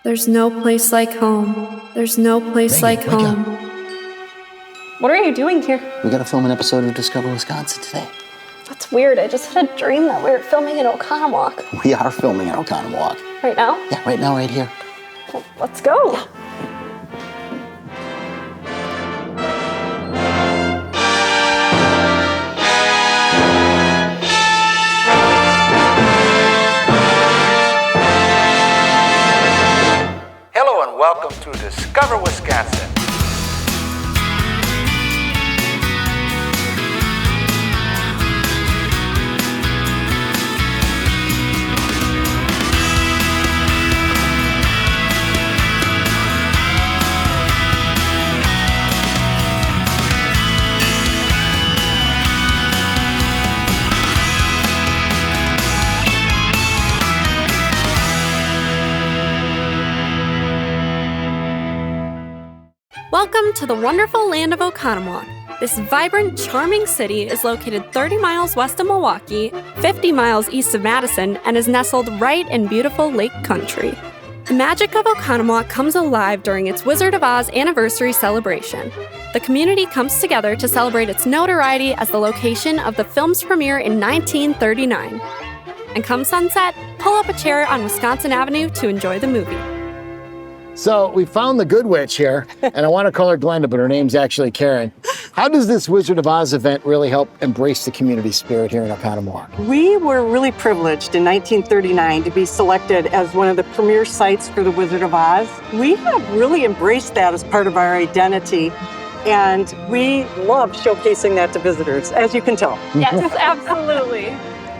There's no place like home. There's no place like home. What are you doing here? We gotta film an episode of Discover Wisconsin today. That's weird. I just had a dream that we were filming in Oconomowoc. We are filming in Oconomowoc. Right now? Yeah, right now, right here. Well, let's go. Yeah. Hello and welcome to Discover Wisconsin. Welcome to the wonderful land of Oconomowoc. This vibrant, charming city is located 30 miles west of Milwaukee, 50 miles east of Madison, and is nestled right in beautiful lake country. The magic of Oconomowoc comes alive during its Wizard of Oz anniversary celebration. The community comes together to celebrate its notoriety as the location of the film's premiere in 1939. And come sunset, pull up a chair on Wisconsin Avenue to enjoy the movie. So we found the good witch here, and I want to call her Glenda, but her name's actually Karen. How does this Wizard of Oz event really help embrace the community spirit here in Oconomowoc? We were really privileged in 1939 to be selected as one of the premier sites for the Wizard of Oz. We have really embraced that as part of our identity, and we love showcasing that to visitors, as you can tell. Yes, absolutely.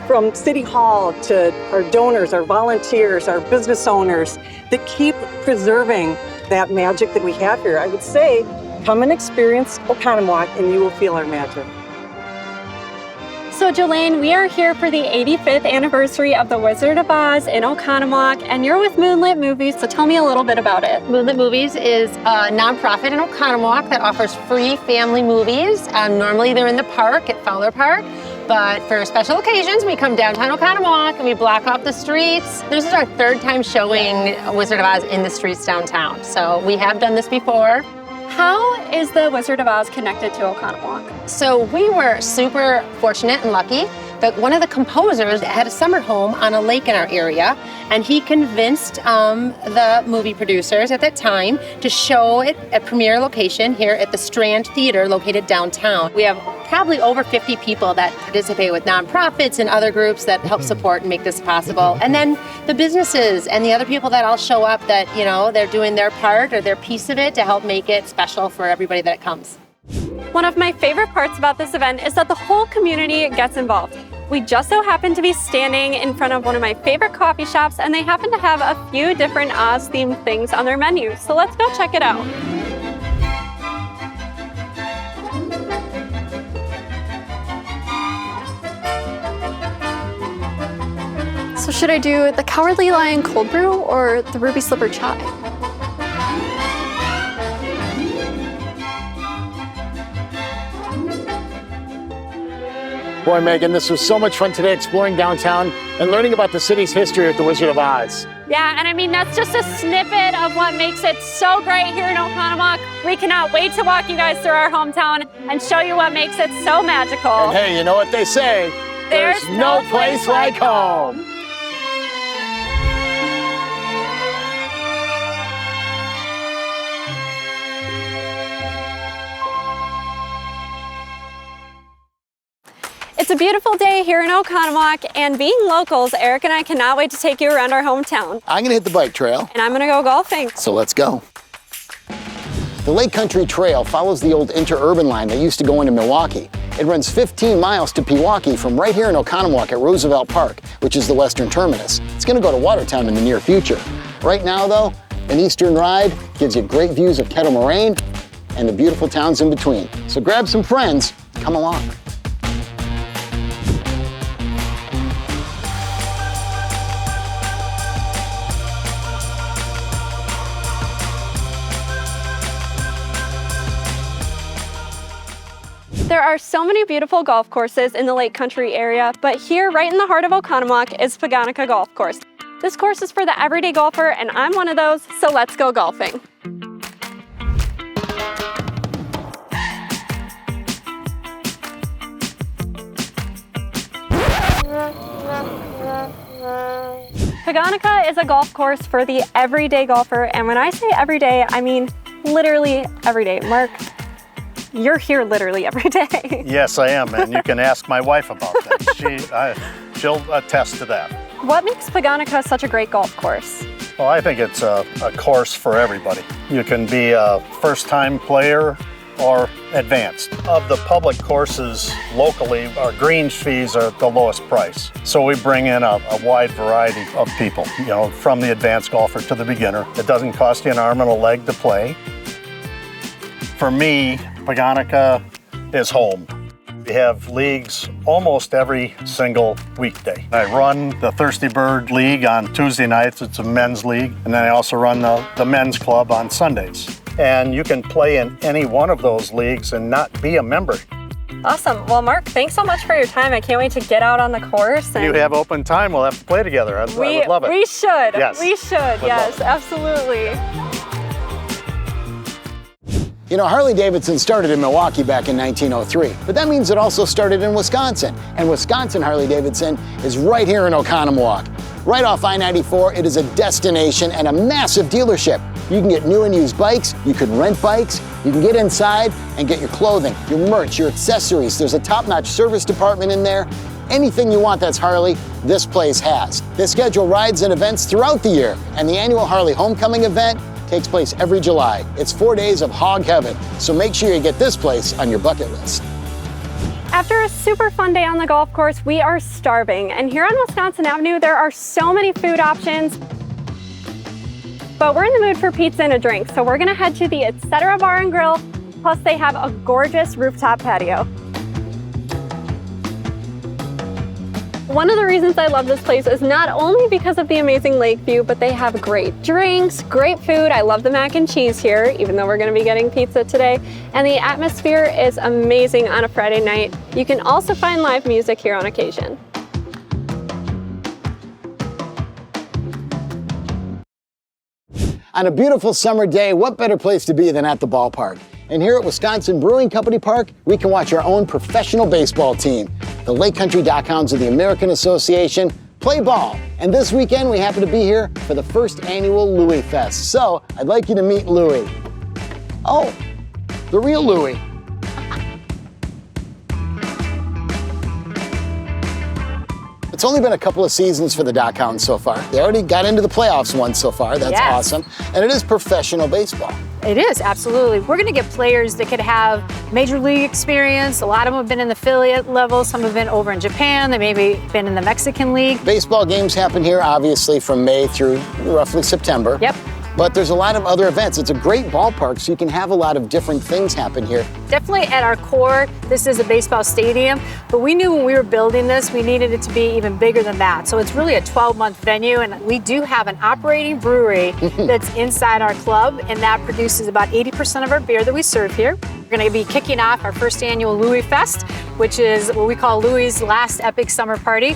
From City Hall to our donors, our volunteers, our business owners that keep preserving that magic that we have here. I would say, come and experience Oconomowoc and you will feel our magic. So Jolene, we are here for the 85th anniversary of the Wizard of Oz in Oconomowoc, and you're with Moonlit Movies, so tell me a little bit about it. Moonlit Movies is a nonprofit in Oconomowoc that offers free family movies. Normally they're in the park at Fowler Park, but for special occasions we come downtown Oconomowoc and we block off the streets. This is our third time showing Wizard of Oz in the streets downtown, so we have done this before. How is the Wizard of Oz connected to Oconomowoc? So we were super fortunate and lucky that one of the composers had a summer home on a lake in our area, and he convinced the movie producers at that time to show it at premiere location here at the Strand Theater located downtown. We have probably over 50 people that participate with nonprofits and other groups that help support and make this possible. And then the businesses and the other people that all show up that, you know, they're doing their part or their piece of it to help make it special for everybody that comes. One of my favorite parts about this event is that the whole community gets involved. We just so happen to be standing in front of one of my favorite coffee shops, and they happen to have a few different Oz-themed things on their menu. So let's go check it out. So should I do the Cowardly Lion cold brew or the Ruby Slipper chai? Boy, Megan, this was so much fun today exploring downtown and learning about the city's history with the Wizard of Oz. Yeah, and I mean, that's just a snippet of what makes it so great here in Oconomowoc. We cannot wait to walk you guys through our hometown and show you what makes it so magical. And hey, you know what they say? There's no place like home. It's a beautiful day here in Oconomowoc, and being locals, Eric and I cannot wait to take you around our hometown. I'm gonna hit the bike trail. And I'm gonna go golfing. So let's go. The Lake Country Trail follows the old interurban line that used to go into Milwaukee. It runs 15 miles to Pewaukee from right here in Oconomowoc at Roosevelt Park, which is the western terminus. It's gonna go to Watertown in the near future. Right now though, an eastern ride gives you great views of Kettle Moraine and the beautiful towns in between. So grab some friends, come along. There are so many beautiful golf courses in the Lake Country area, but here right in the heart of Oconomowoc is Paganica Golf Course. This course is for the everyday golfer, and I'm one of those, so let's go golfing. Paganica is a golf course for the everyday golfer, and when I say everyday, I mean literally every day. Mark, you're here literally every day. Yes, I am, and you can ask my wife about that. She'll attest to that. What makes Paganica such a great golf course? Well, I think it's a course for everybody. You can be a first-time player or advanced. Of the public courses locally, our greens fees are the lowest price. So we bring in a wide variety of people, you know, from the advanced golfer to the beginner. It doesn't cost you an arm and a leg to play. For me, Paganica is home. We have leagues almost every single weekday. I run the Thirsty Bird League on Tuesday nights. It's a men's league. And then I also run the men's club on Sundays. And you can play in any one of those leagues and not be a member. Awesome. Well, Mark, thanks so much for your time. I can't wait to get out on the course. And you have open time, we'll have to play together. I would love it. We should. Yes. We should. Yes, absolutely. You know, Harley-Davidson started in Milwaukee back in 1903, but that means it also started in Wisconsin. And Wisconsin Harley-Davidson is right here in Oconomowoc. Right off I-94, it is a destination and a massive dealership. You can get new and used bikes, you can rent bikes, you can get inside and get your clothing, your merch, your accessories. There's a top-notch service department in there. Anything you want that's Harley, this place has. They schedule rides and events throughout the year, and the annual Harley Homecoming event takes place every July. It's 4 days of hog heaven, so make sure you get this place on your bucket list. After a super fun day on the golf course, we are starving. And here on Wisconsin Avenue, there are so many food options. But we're in the mood for pizza and a drink, so we're gonna head to the Etc. Bar and Grill, plus they have a gorgeous rooftop patio. One of the reasons I love this place is not only because of the amazing lake view, but they have great drinks, great food. I love the mac and cheese here, even though we're gonna be getting pizza today. And the atmosphere is amazing on a Friday night. You can also find live music here on occasion. On a beautiful summer day, what better place to be than at the ballpark? And here at Wisconsin Brewing Company Park, we can watch our own professional baseball team. The Lake Country Dockhounds of the American Association play ball. And this weekend, we happen to be here for the first annual Louie Fest. So I'd like you to meet Louie. Oh, the real Louie. It's only been a couple of seasons for the Dockhounds so far. They already got into the playoffs once so far. That's awesome. And it is professional baseball. It is, absolutely. We're going to get players that could have major league experience. A lot of them have been in the affiliate level. Some have been over in Japan. They maybe been in the Mexican League. Baseball games happen here, obviously, from May through roughly September. Yep. But there's a lot of other events. It's a great ballpark, so you can have a lot of different things happen here. Definitely at our core, this is a baseball stadium, but we knew when we were building this, we needed it to be even bigger than that. So it's really a 12-month venue, and we do have an operating brewery that's inside our club, and that produces about 80% of our beer that we serve here. We're going to be kicking off our first annual Louie Fest, which is what we call Louie's last epic summer party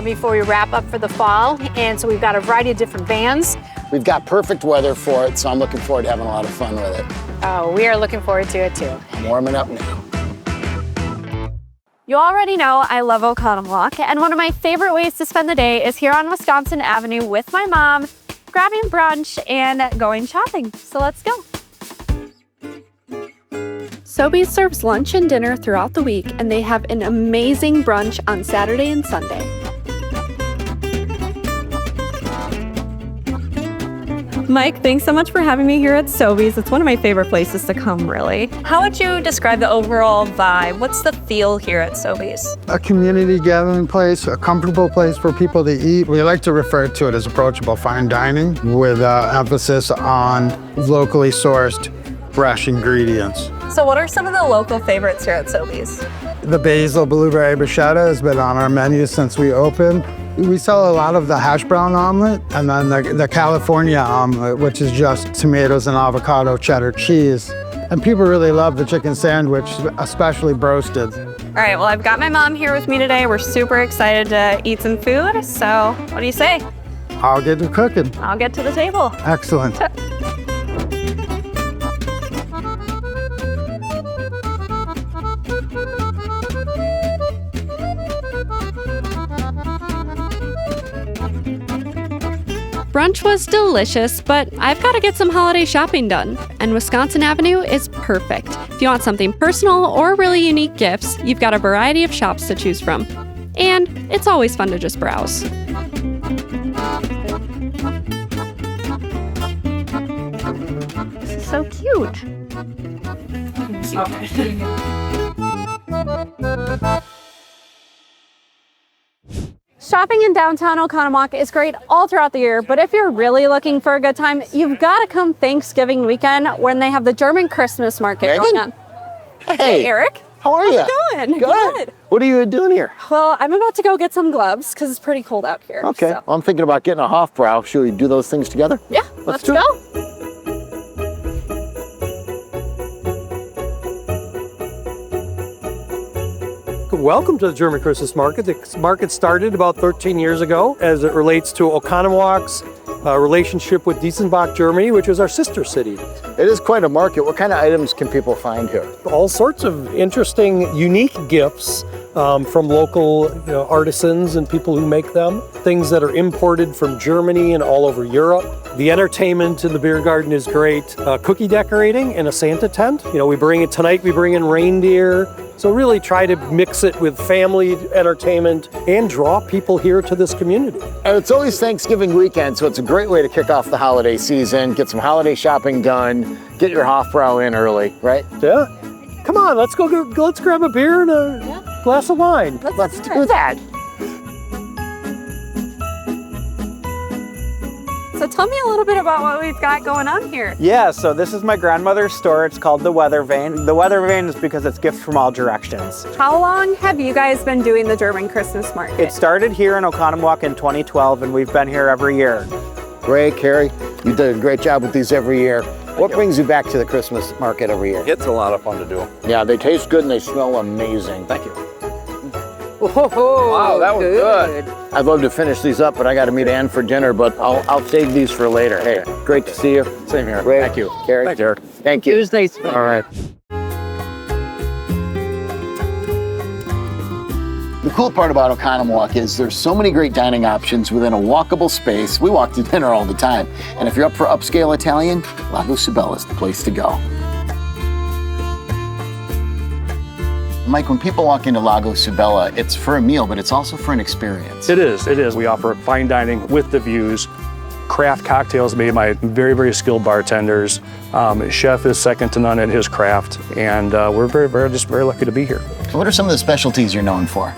before we wrap up for the fall. And so we've got a variety of different bands. We've got perfect weather for it, so I'm looking forward to having a lot of fun with it. Oh, we are looking forward to it too. I'm warming up now. You already know I love Oconomowoc, and one of my favorite ways to spend the day is here on Wisconsin Avenue with my mom, grabbing brunch and going shopping. So let's go. Sobeys serves lunch and dinner throughout the week, and they have an amazing brunch on Saturday and Sunday. Mike, thanks so much for having me here at Sobeys. It's one of my favorite places to come, really. How would you describe the overall vibe? What's the feel here at Sobeys? A community gathering place, a comfortable place for people to eat. We like to refer to it as approachable fine dining with emphasis on locally sourced, fresh ingredients. So what are some of the local favorites here at Sobeys? The basil blueberry bruschetta has been on our menu since we opened. We sell a lot of the hash brown omelet and then the California omelet, which is just tomatoes and avocado cheddar cheese. And people really love the chicken sandwich, especially broasted. All right, well, I've got my mom here with me today. We're super excited to eat some food. So what do you say? I'll get to cooking. I'll get to the table. Excellent. Brunch was delicious, but I've got to get some holiday shopping done, and Wisconsin Avenue is perfect. If you want something personal or really unique gifts, you've got a variety of shops to choose from. And it's always fun to just browse. This is so cute. Shopping in downtown Oconomowoc is great all throughout the year, but if you're really looking for a good time, you've got to come Thanksgiving weekend when they have the German Christmas market going on. Hey, Eric. how are you? How's it going? Good. What are you doing here? Well, I'm about to go get some gloves because it's pretty cold out here. Okay, so. well, I'm thinking about getting a Hofbrau. Should we do those things together? Yeah, let's do go. it. Welcome to the German Christmas Market. The market started about 13 years ago as it relates to Oconomowoc's relationship with Dietzenbach, Germany, which is our sister city. It is quite a market. What kind of items can people find here? All sorts of interesting, unique gifts from local artisans and people who make them. Things that are imported from Germany and all over Europe. The entertainment in the beer garden is great. Cookie decorating and a Santa tent. We bring in reindeer. So really try to mix it with family entertainment and draw people here to this community. And it's always Thanksgiving weekend, so it's a great way to kick off the holiday season, get some holiday shopping done, get your Hofbrau in early, right? Yeah. Come on, let's grab a beer and a glass of wine. Let's do that. So tell me a little bit about what we've got going on here. Yeah, so this is my grandmother's store. It's called the Weather Vane. The Weather Vane is because it's gifts from all directions. How long have you guys been doing the German Christmas market? It started here in Oconomowoc in 2012, and we've been here every year. Great, Carrie. You did a great job with these every year. What brings you back to the Christmas market every year? It's a lot of fun to do. Yeah, they taste good and they smell amazing. Thank you. Wow, that was good. I'd love to finish these up, but I got to meet Ann for dinner, but I'll save these for later. Hey, great to see you. Same here. Great. Thank you. Carrie. Thanks, Eric. Thank you. It was nice. All right. The cool part about Oconomowoc is there's so many great dining options within a walkable space. We walk to dinner all the time. And if you're up for upscale Italian, Lago Sibella is the place to go. Mike, when people walk into Lago Sibella, it's for a meal, but it's also for an experience. It is. We offer fine dining with the views, craft cocktails made by very, very skilled bartenders. Chef is second to none at his craft, and we're very lucky to be here. What are some of the specialties you're known for?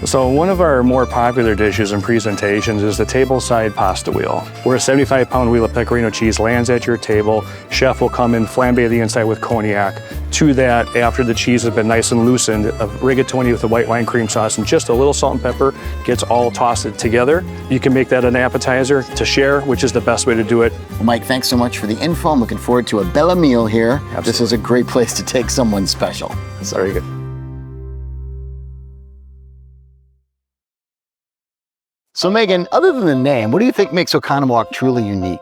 So one of our more popular dishes and presentations is the tableside pasta wheel, where a 75-pound wheel of pecorino cheese lands at your table. Chef will come and flambe the inside with cognac. To that, after the cheese has been nice and loosened, a rigatoni with a white wine cream sauce and just a little salt and pepper gets all tossed together. You can make that an appetizer to share, which is the best way to do it. Well, Mike, thanks so much for the info. I'm looking forward to a bella meal here. Absolutely. This is a great place to take someone special. That's very good. So Megan, other than the name, what do you think makes Oconomowoc truly unique?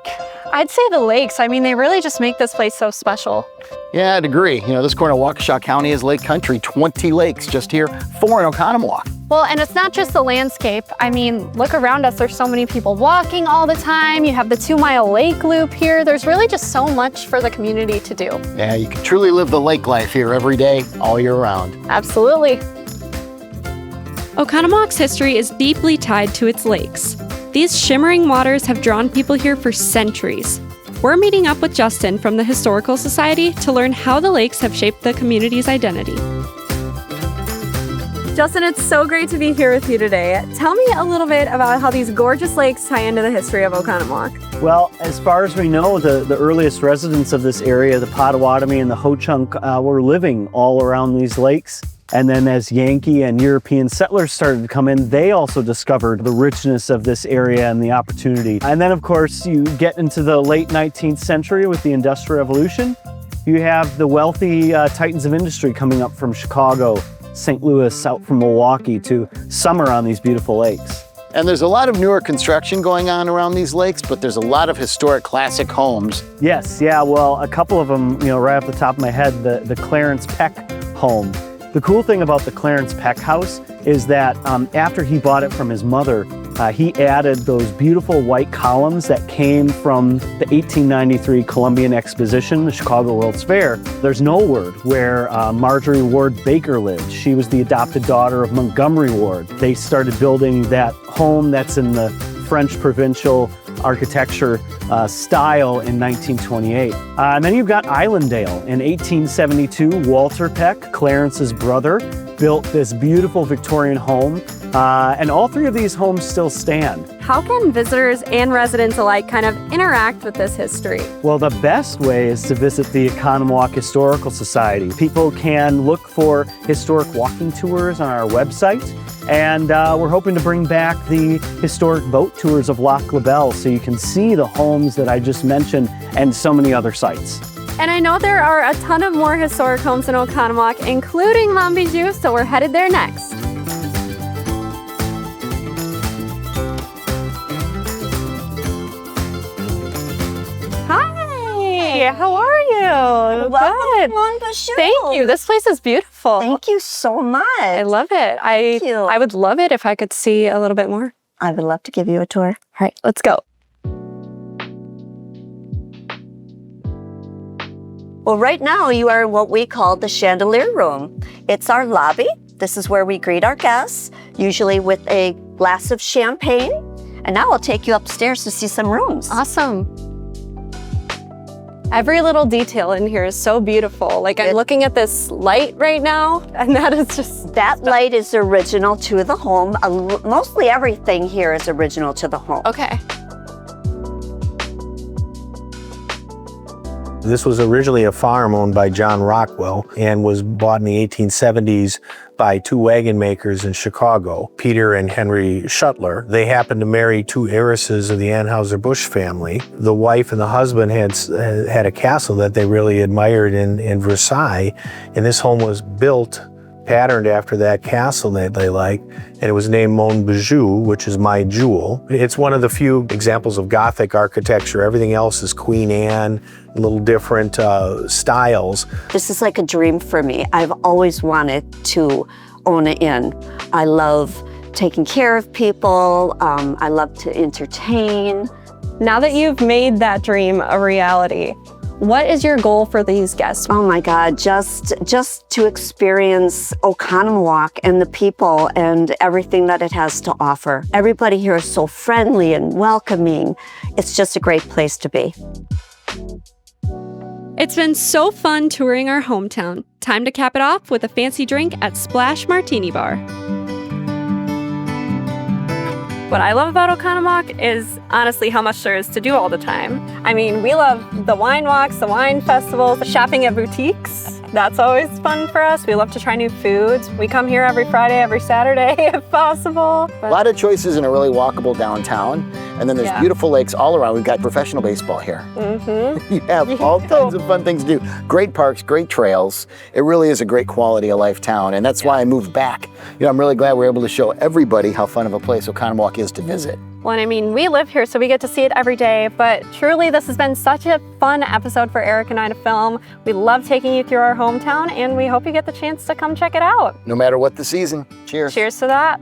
I'd say the lakes. I mean, they really just make this place so special. Yeah, I'd agree. This corner of Waukesha County is lake country, 20 lakes just here, 4 in Oconomowoc. Well, and it's not just the landscape. I mean, look around us. There's so many people walking all the time. You have the 2-mile lake loop here. There's really just so much for the community to do. Yeah, you can truly live the lake life here every day, all year round. Absolutely. Oconomowoc's history is deeply tied to its lakes. These shimmering waters have drawn people here for centuries. We're meeting up with Justin from the Historical Society to learn how the lakes have shaped the community's identity. Justin, it's so great to be here with you today. Tell me a little bit about how these gorgeous lakes tie into the history of Oconomowoc. Well, as far as we know, the earliest residents of this area, the Potawatomi and the Ho-Chunk, were living all around these lakes. And then as Yankee and European settlers started to come in, they also discovered the richness of this area and the opportunity. And then, of course, you get into the late 19th century with the Industrial Revolution. You have the wealthy titans of industry coming up from Chicago, St. Louis, out from Milwaukee to summer on these beautiful lakes. And there's a lot of newer construction going on around these lakes, but there's a lot of historic classic homes. Yes, yeah, well, a couple of them, right off the top of my head, the Clarence Peck home. The cool thing about the Clarence Peck house is that after he bought it from his mother, he added those beautiful white columns that came from the 1893 Columbian Exposition, the Chicago World's Fair. There's no word where Marjorie Ward Baker lived. She was the adopted daughter of Montgomery Ward. They started building that home that's in the French provincial architecture style in 1928. And then you've got Islandale. In 1872, Walter Peck, Clarence's brother, built this beautiful Victorian home. And all three of these homes still stand. How can visitors and residents alike kind of interact with this history? Well, the best way is to visit the Oconomowoc Historical Society. People can look for historic walking tours on our website. And we're hoping to bring back the historic boat tours of Loch Labelle so you can see the homes that I just mentioned and so many other sites. And I know there are a ton of more historic homes in Oconomowoc, including Montbijou, so we're headed there next. Hi, how are you? Welcome to Montbijou. Thank you. This place is beautiful. Thank you so much. I love it. I would love it if I could see a little bit more. I would love to give you a tour. All right, let's go. Well, right now you are in what we call the chandelier room. It's our lobby. This is where we greet our guests, usually with a glass of champagne. And now I'll take you upstairs to see some rooms. Awesome. Every little detail in here is so beautiful. Like I'm looking at this light right now, and that is just... That light is original to the home. Mostly everything here is original to the home. Okay. This was originally a farm owned by John Rockwell and was bought in the 1870s by two wagon makers in Chicago, Peter and Henry Shuttler. They happened to marry two heiresses of the Anheuser-Busch family. The wife and the husband had a castle that they really admired in Versailles, and this home was built patterned after that castle that they liked, and it was named Montbijou, which is my jewel. It's one of the few examples of Gothic architecture. Everything else is Queen Anne, a little different styles. This is like a dream for me. I've always wanted to own an inn. I love taking care of people. I love to entertain. Now that you've made that dream a reality, what is your goal for these guests? Oh my God, just to experience Oconomowoc and the people and everything that it has to offer. Everybody here is so friendly and welcoming. It's just a great place to be. It's been so fun touring our hometown. Time to cap it off with a fancy drink at Splash Martini Bar. What I love about Oconomowoc is honestly how much there is to do all the time. I mean, we love the wine walks, the wine festivals, the shopping at boutiques. That's always fun for us. We love to try new foods. We come here every Friday, every Saturday if possible. A lot of choices in a really walkable downtown. And then there's beautiful lakes all around. We've got professional baseball here. Mm-hmm. You have all kinds of fun things to do. Great parks, great trails. It really is a great quality of life town. And that's why I moved back. I'm really glad we're able to show everybody how fun of a place Oconomowoc is to visit. Well, I mean, we live here, so we get to see it every day, but truly this has been such a fun episode for Eric and I to film. We love taking you through our hometown, and we hope you get the chance to come check it out. No matter what the season. Cheers. Cheers to that.